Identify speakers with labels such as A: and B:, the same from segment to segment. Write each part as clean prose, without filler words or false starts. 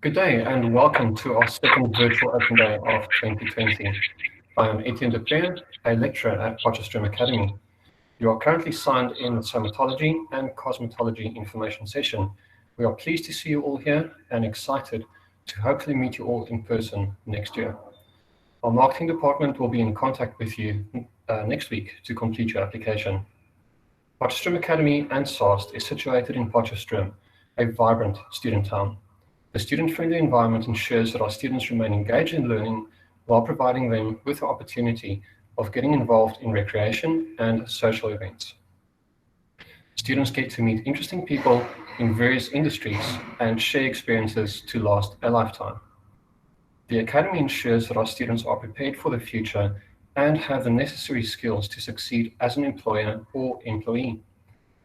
A: Good day and welcome to our second virtual open day of 2020. I am Etienne Dupre, a lecturer at Potchefstroom Academy. You are currently signed in the Somatology and Cosmetology information session. We are pleased to see you all here and excited to hopefully meet you all in person next year. Our marketing department will be in contact with you next week to complete your application. Potchefstroom Academy and SARST is situated in Potchefstroom, a vibrant student town. The student-friendly environment ensures that our students remain engaged in learning while providing them with the opportunity of getting involved in recreation and social events. Students get to meet interesting people in various industries and share experiences to last a lifetime. The Academy ensures that our students are prepared for the future and have the necessary skills to succeed as an employer or employee.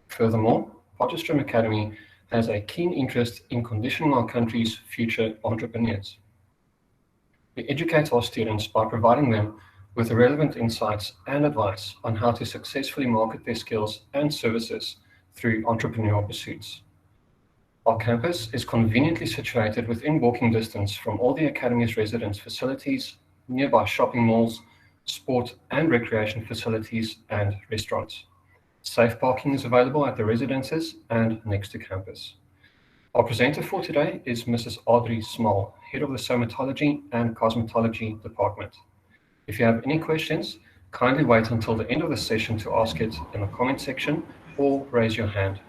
A: Furthermore, Potchefstroom Academy has a keen interest in conditioning our country's future entrepreneurs. We educate our students by providing them with relevant insights and advice on how to successfully market their skills and services through entrepreneurial pursuits. Our campus is conveniently situated within walking distance from all the Academy's residence facilities, nearby shopping malls, sport and recreation facilities, and restaurants. Safe parking is available at the residences and next to campus. Our presenter for today is Mrs. Audrey Small, Head of the Somatology and Cosmetology Department. If you have any questions, kindly wait until the end of the session to ask it in the comment section or raise your hand.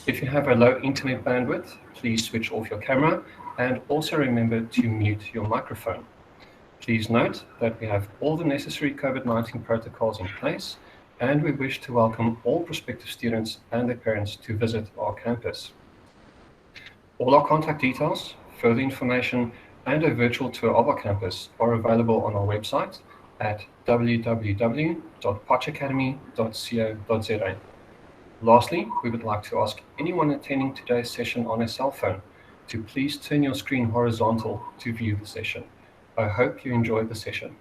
A: If you have a low internet bandwidth, please switch off your camera and also remember to mute your microphone. Please note that we have all the necessary COVID-19 protocols in place, and we wish to welcome all prospective students and their parents to visit our campus. All our contact details, further information, and a virtual tour of our campus are available on our website at www.potchacademy.co.za. Lastly, we would like to ask anyone attending today's session on a cell phone to please turn your screen horizontal to view the session. I hope you enjoyed the session.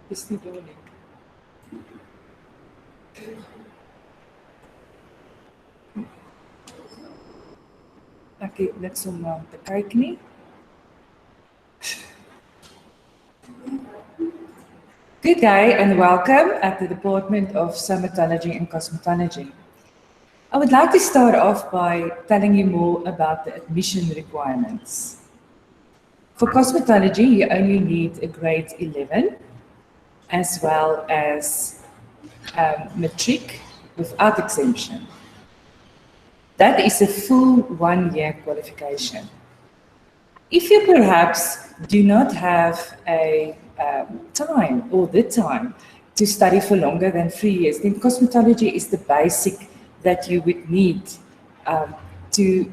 B: Is nie daar nie. Ek het niks om na te kyk nie. Good day and welcome at the Department of Somatology and Cosmetology. I would like to start off by telling you more about the admission requirements. For cosmetology, you only need a grade 11 as well as matric without exemption. That is a full 1-year qualification. If you perhaps do not have a time or the time to study for longer than 3 years, then cosmetology is the basic that you would need to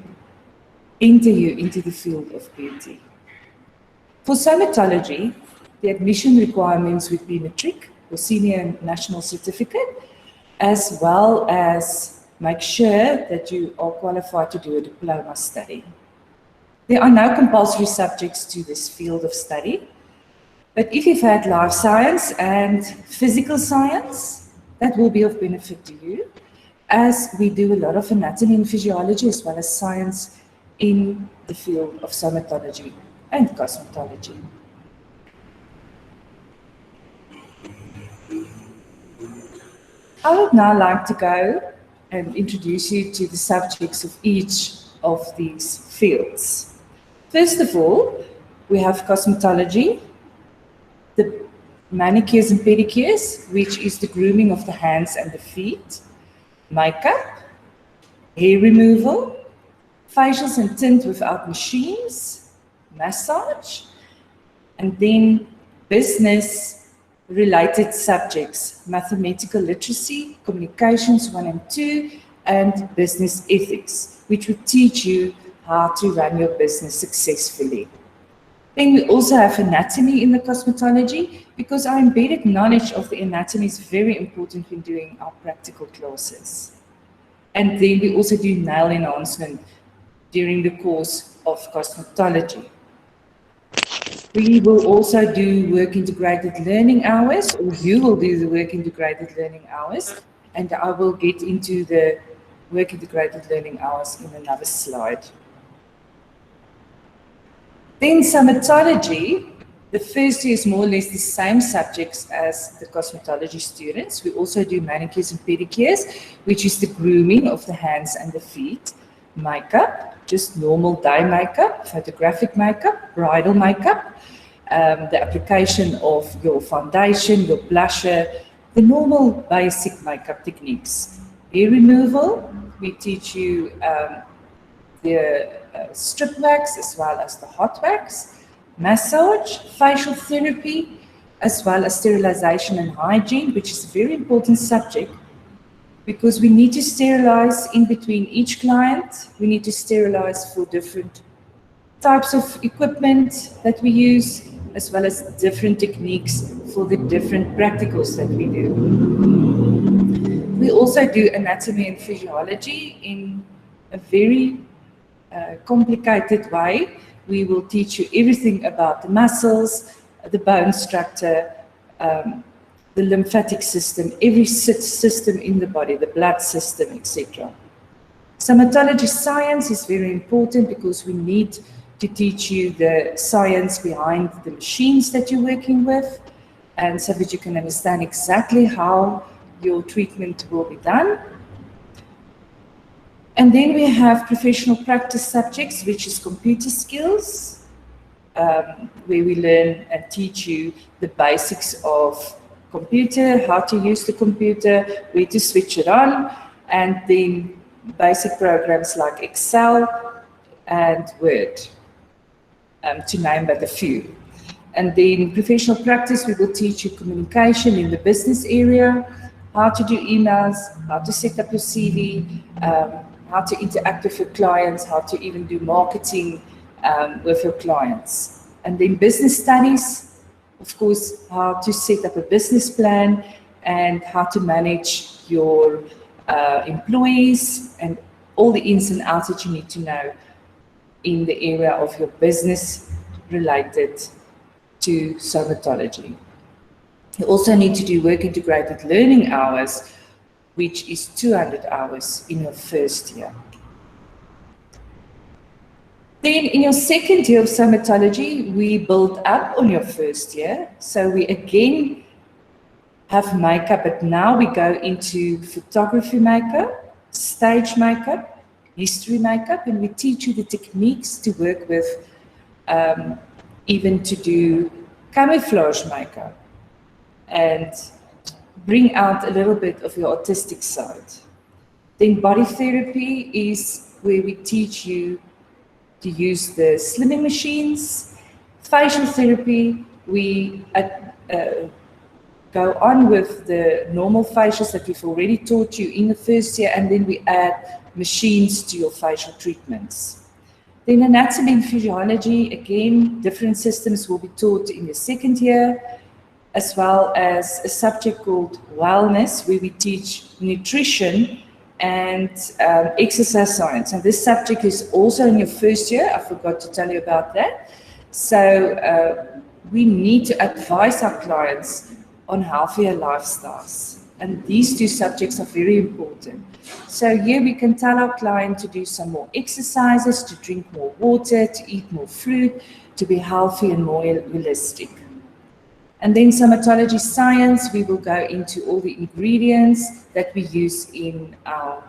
B: enter you into the field of beauty. For somatology, the admission requirements would be matric or senior national certificate, as well as make sure that you are qualified to do a diploma study. There are no compulsory subjects to this field of study, but if you've had life science and physical science, that will be of benefit to you, as we do a lot of anatomy and physiology as well as science in the field of somatology and cosmetology. I would now like to go and introduce you to the subjects of each of these fields. First of all, we have cosmetology, the manicures and pedicures, which is the grooming of the hands and the feet, makeup, hair removal, facials and tint without machines, massage, and then business related subjects, mathematical literacy, communications 1 and 2, and business ethics, which would teach you how to run your business successfully. Then we also have anatomy in the cosmetology, because our embedded knowledge of the anatomy is very important when doing our practical classes. And then we also do nail enhancement during the course of cosmetology. We will also do work integrated learning hours, or you will do the work integrated learning hours, and I will get into the work integrated learning hours in another slide. Then somatology, the first year is more or less the same subjects as the cosmetology students. We also do manicures and pedicures, which is the grooming of the hands and the feet, makeup, just normal day makeup, photographic makeup, bridal makeup, the application of your foundation, your blusher, the normal basic makeup techniques. Hair removal, we teach you the strip wax as well as the hot wax, massage, facial therapy, as well as sterilization and hygiene, which is a very important subject because we need to sterilize in between each client. We need to sterilize for different types of equipment that we use, as well as different techniques for the different practicals that we do. We also do anatomy and physiology in a very complicated way. We will teach you everything about the muscles, the bone structure, the lymphatic system, every system in the body, the blood system, etc. Somatology science is very important because we need to teach you the science behind the machines that you're working with, and so that you can understand exactly how your treatment will be done. And then we have professional practice subjects, which is computer skills, where we learn and teach you the basics of computer, how to use the computer, where to switch it on, and then basic programs like Excel and Word, to name but a few. And then professional practice, we will teach you communication in the business area, how to do emails, how to set up your CV, how to interact with your clients, how to even do marketing with your clients. And then business studies, of course, how to set up a business plan and how to manage your employees and all the ins and outs that you need to know in the area of your business related to somatology. You also need to do work integrated learning hours, which is 200 hours in your first year. Then in your second year of somatology, we build up on your first year. So we again have makeup, but now we go into photography makeup, stage makeup, history makeup, and we teach you the techniques to work with, even to do camouflage makeup and bring out a little bit of your artistic side. Then body therapy is where we teach you to use the slimming machines. Facial therapy, we go on with the normal facials that we've already taught you in the first year, and then we add machines to your facial treatments. Then anatomy and physiology, again, different systems will be taught in the second year, as well as a subject called wellness, where we teach nutrition and exercise science. And this subject is also in your first year. I forgot to tell you about that. So we need to advise our clients on healthier lifestyles. And these two subjects are very important. So here we can tell our client to do some more exercises, to drink more water, to eat more fruit, to be healthy and more holistic. And then somatology science, we will go into all the ingredients that we use in our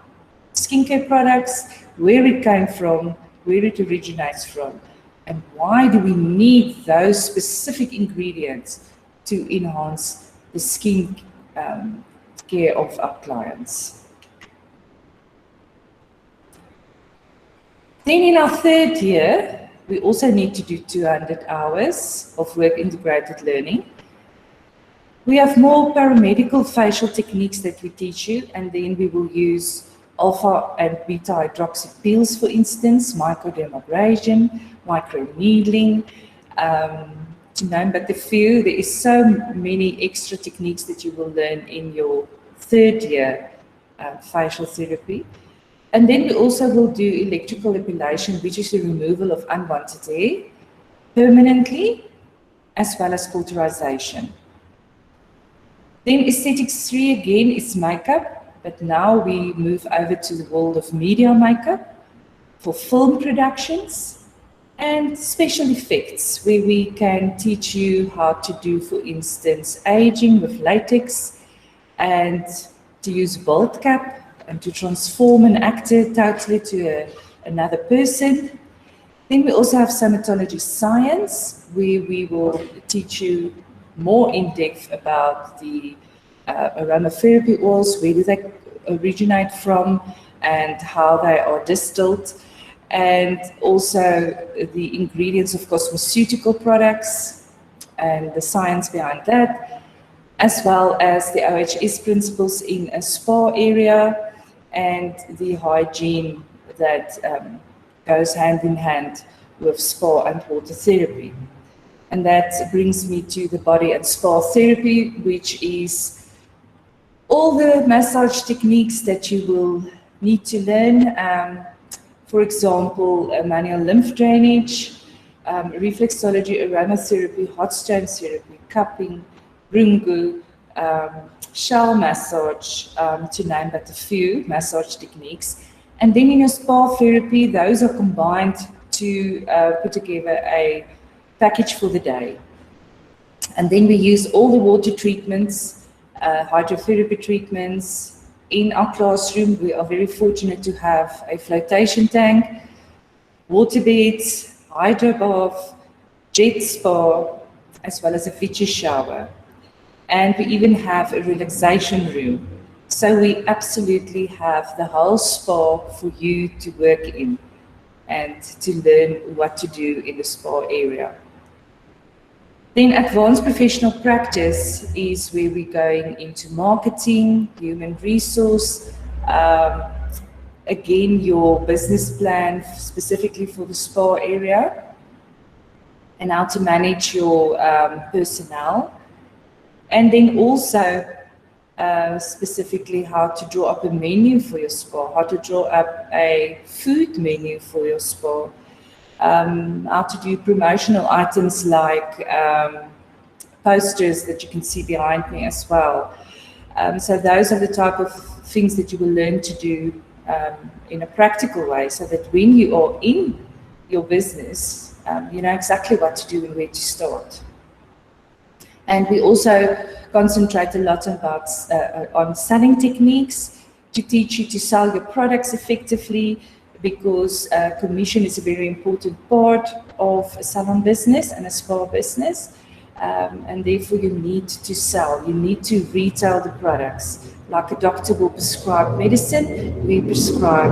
B: skincare products, where it came from, where it originates from, and why do we need those specific ingredients to enhance the skin care of our clients. Then in our third year, we also need to do 200 hours of work integrated learning. We have more paramedical facial techniques that we teach you, and then we will use alpha and beta hydroxy peels, for instance, microdermabrasion, microneedling, to name but a few. There is so many extra techniques that you will learn in your third year facial therapy. And then we also will do electrical epilation, which is the removal of unwanted hair permanently. as well as cauterization. Then aesthetics 3 again is makeup, but now we move over to the world of media makeup for film productions and special effects, where we can teach you how to do, for instance, aging with latex and to use bolt cap and to transform an actor totally to another person. Then we also have somatology science, where we will teach you more in depth about the aromatherapy oils, where do they originate from and how they are distilled, and also the ingredients of cosmeceutical products and the science behind that, as well as the OHS principles in a spa area and the hygiene that goes hand in hand with spa and water therapy. And that brings me to the body and spa therapy, which is all the massage techniques that you will need to learn. For example, manual lymph drainage, reflexology, aromatherapy, hot stone therapy, cupping, rungu, shell massage, to name but a few massage techniques. And then in your spa therapy, those are combined to put together a package for the day. And then we use all the water treatments, hydrotherapy treatments. In our classroom, we are very fortunate to have a flotation tank, water beds, hydro bath, jet spa, as well as a Vichy shower. And we even have a relaxation room. So we absolutely have the whole spa for you to work in and to learn what to do in the spa area. Then advanced professional practice is where we're going into marketing, human resource, again, your business plan specifically for the spa area, and how to manage your personnel. And then also specifically how to draw up a menu for your spa, how to draw up a food menu for your spa, how to do promotional items like posters that you can see behind me as well. So those are the type of things that you will learn to do in a practical way, so that when you are in your business, you know exactly what to do and where to start. And we also concentrate a lot about, on selling techniques to teach you to sell your products effectively, because commission is a very important part of a salon business and a spa business. And therefore you need to sell, you need to retail the products. Like a doctor will prescribe medicine, we prescribe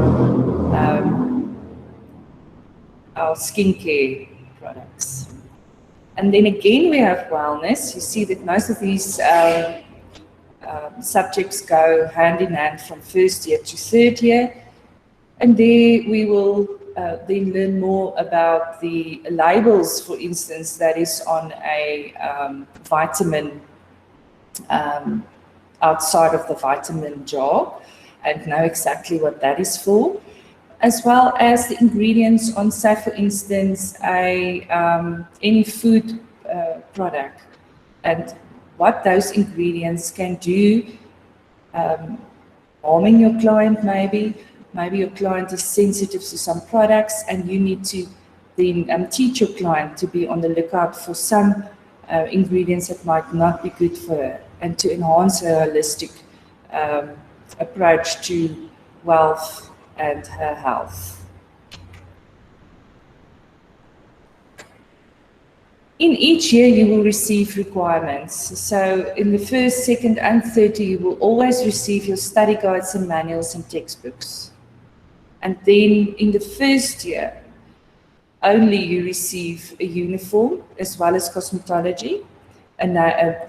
B: our skincare products. And then again, we have wellness. You see that most of these subjects go hand in hand from first year to third year. And there we will then learn more about the labels, for instance, that is on a vitamin outside of the vitamin jar, and know exactly what that is for, as well as the ingredients on, say, for instance, any food product, and what those ingredients can do, harming your client maybe. Maybe your client is sensitive to some products, and you need to then teach your client to be on the lookout for some ingredients that might not be good for her, and to enhance her holistic approach to wealth and her health. In each year, you will receive requirements. So in the first, second, and third year, you will always receive your study guides and manuals and textbooks. And then in the first year, only you receive a uniform as well as cosmetology, and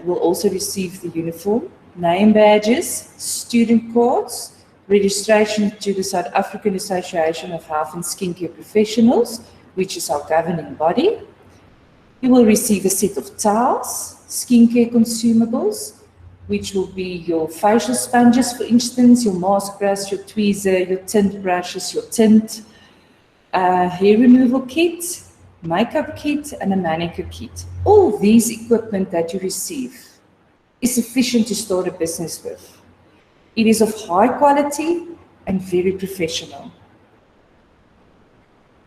B: will also receive the uniform, name badges, student cards, registration to the South African Association of Health and Skincare Professionals, which is our governing body. You will receive a set of towels, skincare consumables, which will be your facial sponges, for instance, your mask brush, your tweezer, your tint brushes, your tint, hair removal kit, makeup kit, and a manicure kit. All these equipment that you receive is sufficient to start a business with. It is of high quality and very professional.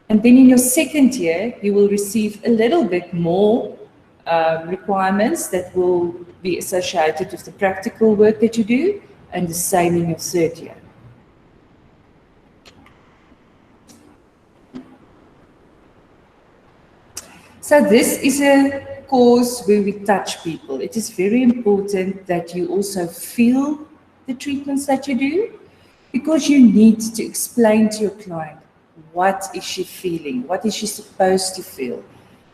B: And then in your second year, you will receive a little bit more requirements that will be associated with the practical work that you do, and the same in your third year. So this is a course where we touch people. It is very important that you also feel the treatments that you do, because you need to explain to your client, what is she feeling? What is she supposed to feel?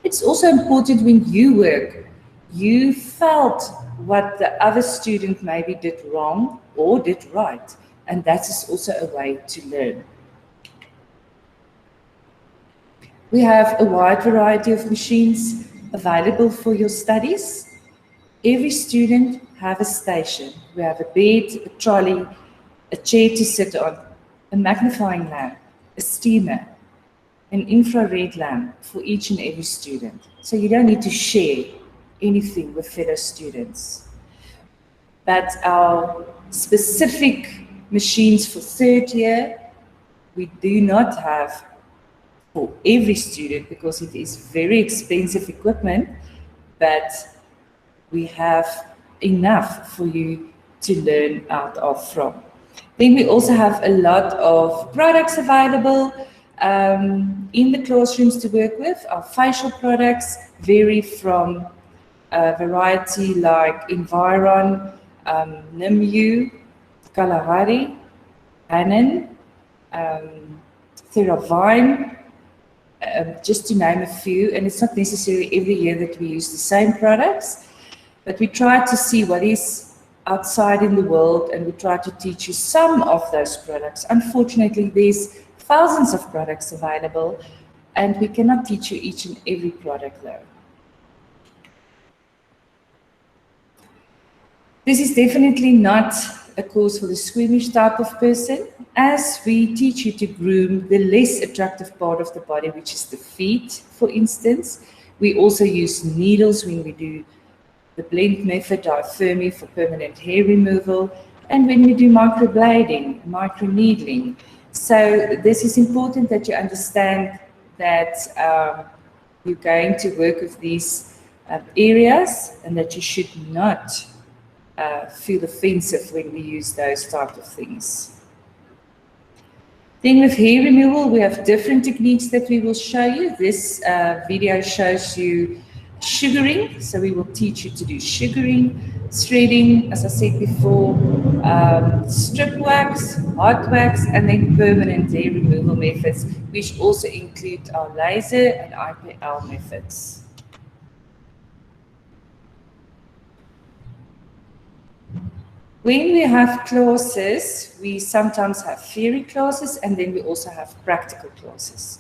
B: It's also important when you work, you felt what the other student maybe did wrong or did right. And that is also a way to learn. We have a wide variety of machines available for your studies. Every student have a station. We have a bed, a trolley, a chair to sit on, a magnifying lamp, a steamer, an infrared lamp for each and every student. So you don't need to share anything with fellow students. But our specific machines for third year, we do not have for every student, because it is very expensive equipment, but we have enough for you to learn out of from. Then we also have a lot of products available in the classrooms to work with. Our facial products vary from a variety like Environ, Nimue, Kalahari, Hanan, Theravine, just to name a few. And it's not necessarily every year that we use the same products, but we try to see what is outside in the world, and we try to teach you some of those products. Unfortunately, there's thousands of products available, and we cannot teach you each and every product though. This is definitely not a course for the squeamish type of person, as we teach you to groom the less attractive part of the body, which is the feet, for instance. We also use needles when we do the blend method, diaphragmy for permanent hair removal, and when we do microblading, microneedling. So this is important that you understand that you're going to work with these areas, and that you should not feel offensive when we use those type of things. Then with hair removal, we have different techniques that we will show you. This video shows you sugaring, so we will teach you to do sugaring, threading, as I said before, strip wax, hot wax, and then permanent hair removal methods, which also include our laser and IPL methods. When we have classes, we sometimes have theory classes, and then we also have practical classes.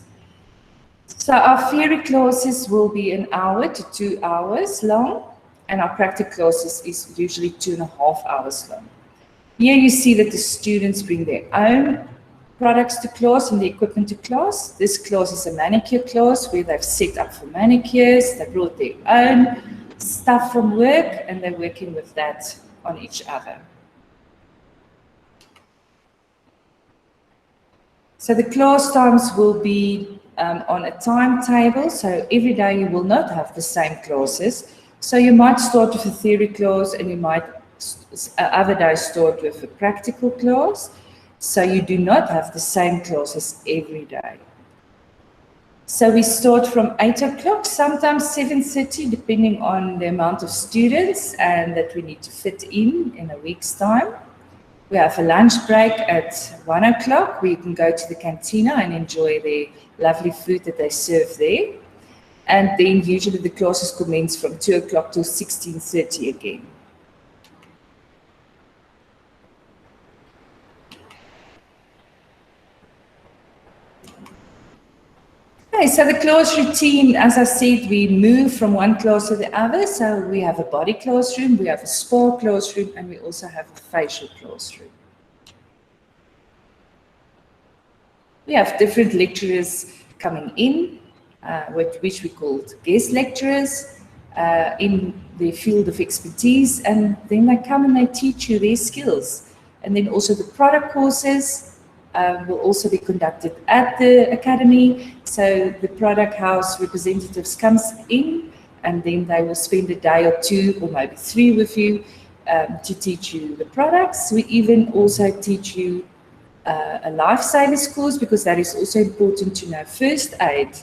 B: So our theory classes will be 1 hour to 2 hours long, and our practical classes is usually 2.5 hours long. Here you see that the students bring their own products to class and the equipment to class. This class is a manicure class where they've set up for manicures. They brought their own stuff from work, and they're working with that on each other. So the class times will be on a timetable, so every day you will not have the same classes. So you might start with a theory class, and you might other days start with a practical class. So you do not have the same classes every day. So we start from 8 o'clock, sometimes 7:30, depending on the amount of students and that we need to fit in a week's time. We have a lunch break at 1 o'clock, where you can go to the cantina and enjoy the lovely food that they serve there. And then usually the classes commence from 2 o'clock till 16:30 again. Okay, so the class routine, as I said, we move from one class to the other. So we have a body classroom, we have a spa classroom, and we also have a facial classroom. We have different lecturers coming in. which we called guest lecturers in their field of expertise, and then they come and they teach you their skills. And then also the product courses will also be conducted at the academy. So the product house representatives comes in, and then they will spend a day or two or maybe 3 with you to teach you the products. We even also teach you a life savers course, because that is also important to know first aid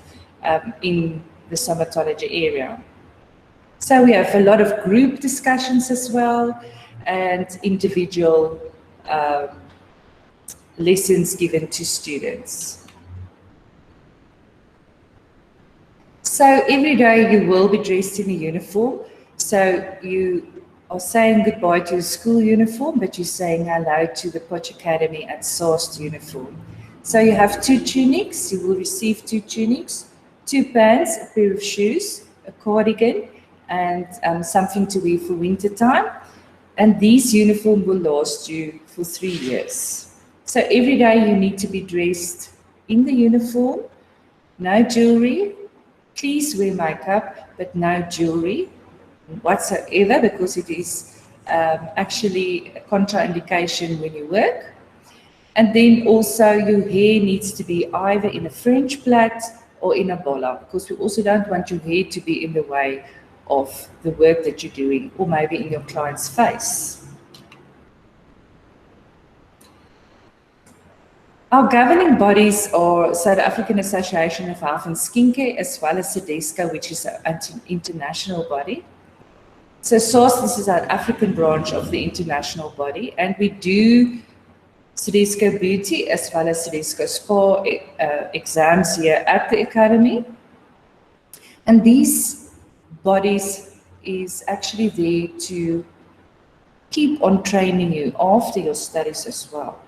B: in the somatology area. So we have a lot of group discussions as well, and individual lessons given to students. So every day you will be dressed in a uniform. So you are saying goodbye to your school uniform, but you're saying hello to the Potch Academy at SARST uniform. So you have 2 tunics, you will receive 2 tunics, 2 pants, a pair of shoes, a cardigan, and something to wear for winter time. And these uniforms will last you for 3 years. So every day you need to be dressed in the uniform, no jewelry. Please wear makeup, but no jewelry whatsoever, because it is actually a contraindication when you work. And then also your hair needs to be either in a French plait or in a bolla, because we also don't want your hair to be in the way of the work that you're doing, or maybe in your client's face. Our governing bodies are South African Association of Health and Skincare, as well as SEDESCO, which is an international body. So SARST, this is our African branch of the international body, and we do SEDESCO Beauty as well as SEDESCO Spa exams here at the Academy. And these bodies is actually there to keep on training you after your studies as well.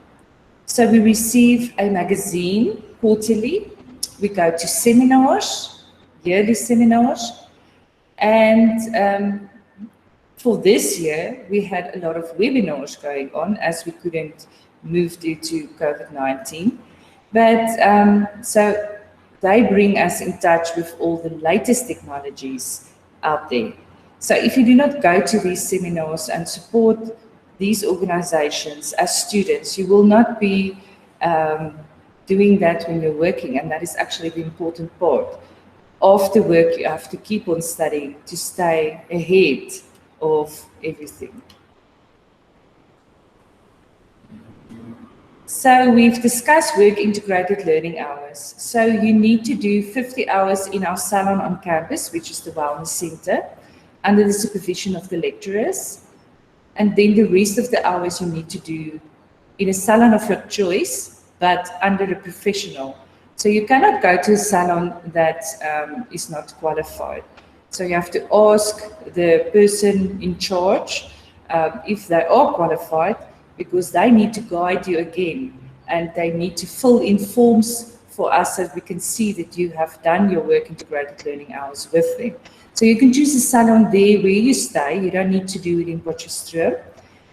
B: So we receive a magazine quarterly, we go to seminars, yearly seminars, and for this year we had a lot of webinars going on as we couldn't move due to COVID-19. But so they bring us in touch with all the latest technologies out there. So if you do not go to these seminars and support these organizations as students, you will not be doing that when you're working, and that is actually the important part. After work, you have to keep on studying to stay ahead of everything. So we've discussed work integrated learning hours. So you need to do 50 hours in our salon on campus, which is the wellness center, under the supervision of the lecturers. And then the rest of the hours you need to do in a salon of your choice, but under a professional. So you cannot go to a salon that is not qualified. So you have to ask the person in charge if they are qualified, because they need to guide you again, and they need to fill in forms for us so that we can see that you have done your work integrated learning hours with them. So you can choose a salon there where you stay. You don't need to do it in Potchefstroom.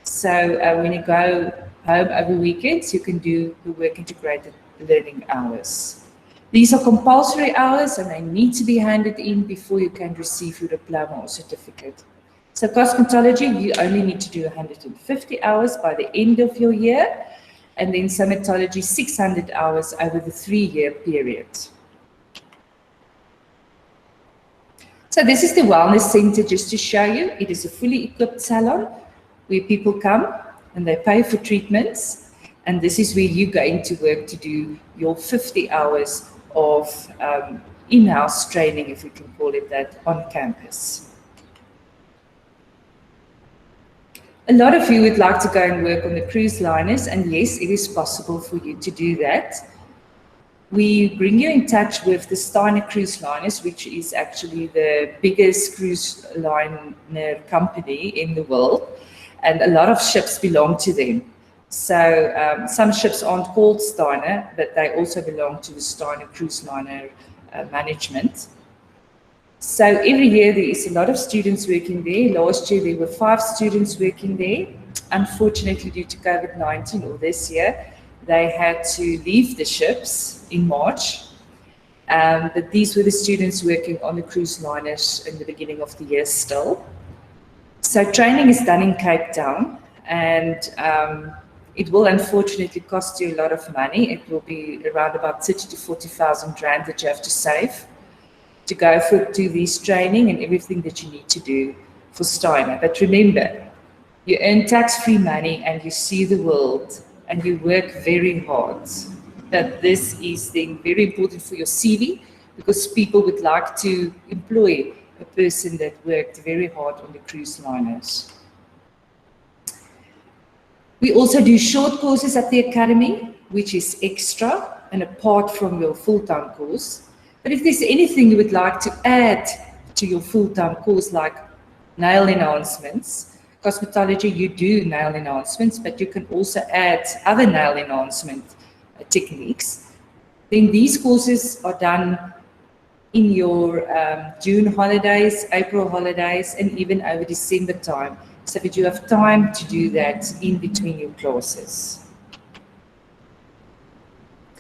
B: So when you go home over weekends, you can do the work integrated learning hours. These are compulsory hours, and they need to be handed in before you can receive your diploma or certificate. So cosmetology, you only need to do 150 hours by the end of your year, and then somatology 600 hours over the 3-year period. So this is the wellness center, just to show you. It is a fully equipped salon where people come and they pay for treatments, and this is where you go into work to do your 50 hours of in-house training, if we can call it that, on campus. A lot of you would like to go and work on the cruise liners, and yes, it is possible for you to do that. We bring you in touch with the Steiner Cruise Liners, which is actually the biggest cruise liner company in the world, and a lot of ships belong to them. So some ships aren't called Steiner, but they also belong to the Steiner Cruise Liner management. So every year there is a lot of students working there. Last year there were 5 students working there. Unfortunately, due to COVID-19, or this year, they had to leave the ships in March. But these were the students working on the cruise liners in the beginning of the year still. So training is done in Cape Town, and it will unfortunately cost you a lot of money. It will be around about 30 to 40,000 rand that you have to save to go to this training and everything that you need to do for Steiner. But remember, you earn tax-free money and you see the world and you work very hard. But this is then very important for your CV because people would like to employ a person that worked very hard on the cruise liners. We also do short courses at the academy, which is extra and apart from your full-time course. But if there's anything you would like to add to your full-time course, like nail enhancements, cosmetology, you do nail enhancements, but you can also add other nail enhancement techniques, then these courses are done in your June holidays, April holidays, and even over December time, so that you have time to do that in between your classes.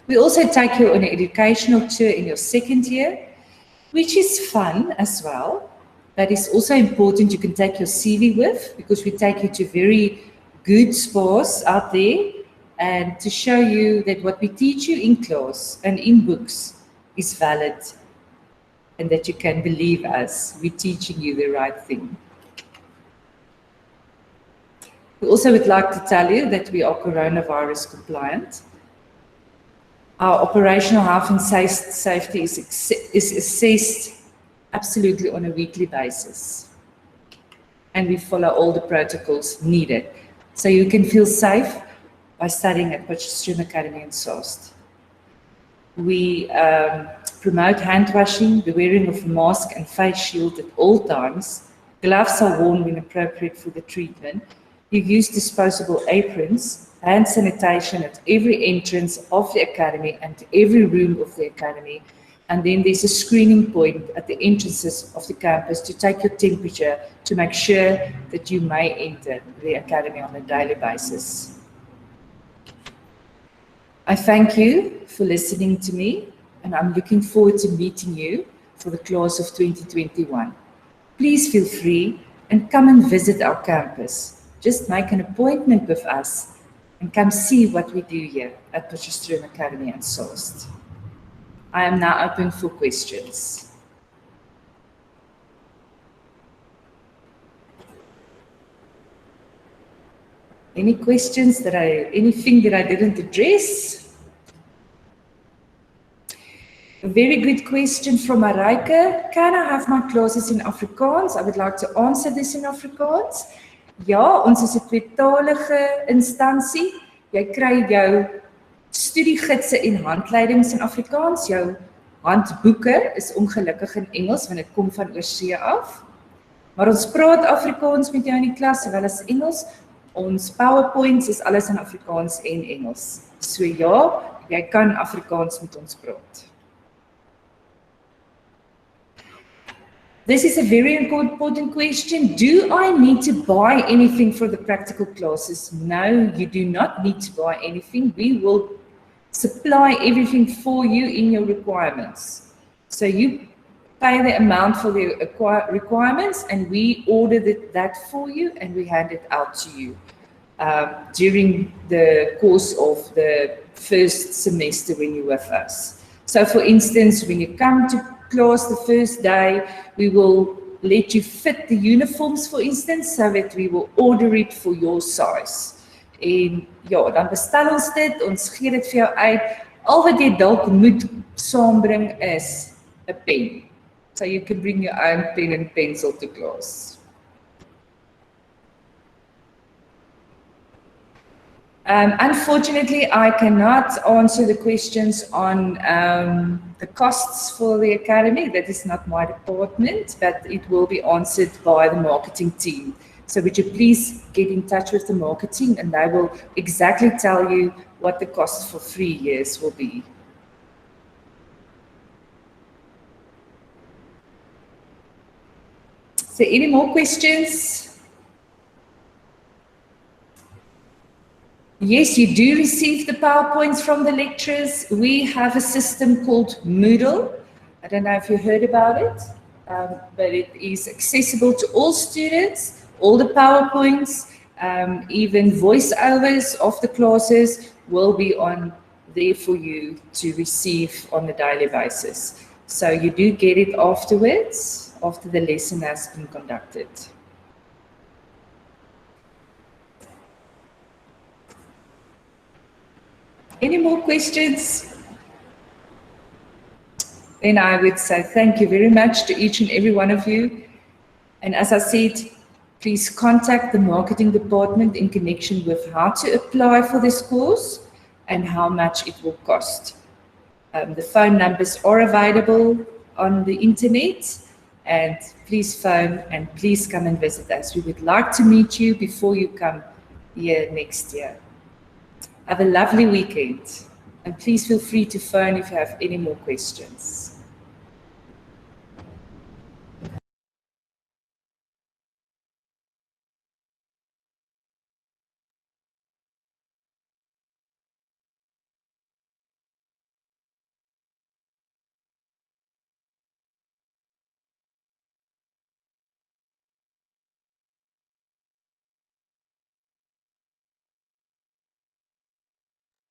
B: We also take you on an educational tour in your second year, which is fun as well, but it's also important you can take your CV with, because we take you to very good spas out there and to show you that what we teach you in class and in books is valid and that you can believe us, we're teaching you the right thing. We also would like to tell you that we are coronavirus compliant. Our operational health and safety is assessed absolutely on a weekly basis. And we follow all the protocols needed. So you can feel safe by studying at Potchefstroom Academy in Soest. We promote hand washing, the wearing of a mask and face shield at all times. Gloves are worn when appropriate for the treatment. You use disposable aprons, hand sanitation at every entrance of the academy and every room of the academy. And then there's a screening point at the entrances of the campus to take your temperature to make sure that you may enter the academy on a daily basis. I thank you for listening to me, and I'm looking forward to meeting you for the class of 2021. Please feel free and come and visit our campus. Just make an appointment with us and come see what we do here at Potchefstroom Academy in Soest. I am now open for questions. Any questions anything that I didn't address? A very good question from Marijke. Can I have my classes in Afrikaans? I would like to answer this in Afrikaans. Ja, ons is 'n tweetalige instansie. Jy kry jou studiegidse en handleidings in Afrikaans. Jou handboeke is ongelukkig in Engels want dit kom van oorsee af. Maar ons praat Afrikaans met jou in die klas, sowel as Engels. Ons PowerPoints is alles in Afrikaans en Engels. So ja, jy kan Afrikaans met ons praat. This is a very important question. Do I need to buy anything for the practical classes? No, you do not need to buy anything. We will supply everything for you in your requirements. So you pay the amount for the requirements and we order that for you and we hand it out to you during the course of the first semester when you're with us. So for instance, when you come to class the first day, we will let you fit the uniforms, for instance, so that we will order it for your size. En ja, dan bestel ons dit, ons gee dit vir jou uit. Al wat jy dalk moet saambring is 'n pen. So you can bring your own pen and pencil to class. Unfortunately, I cannot answer the questions on the costs for the academy. That is not my department, but it will be answered by the marketing team. So would you please get in touch with the marketing and they will exactly tell you what the cost for 3 years will be. So any more questions? Yes, you do receive the PowerPoints from the lectures. We have a system called Moodle. I don't know if you heard about it, but it is accessible to all students, all the PowerPoints, even voiceovers of the classes will be on there for you to receive on a daily basis. So you do get it afterwards, after the lesson has been conducted. Any more questions? Then I would say thank you very much to each and every one of you. And as I said, please contact the marketing department in connection with how to apply for this course and how much it will cost. The phone numbers are available on the internet, and please phone and please come and visit us. We would like to meet you before you come here next year. Have a lovely weekend, and please feel free to phone if you have any more questions.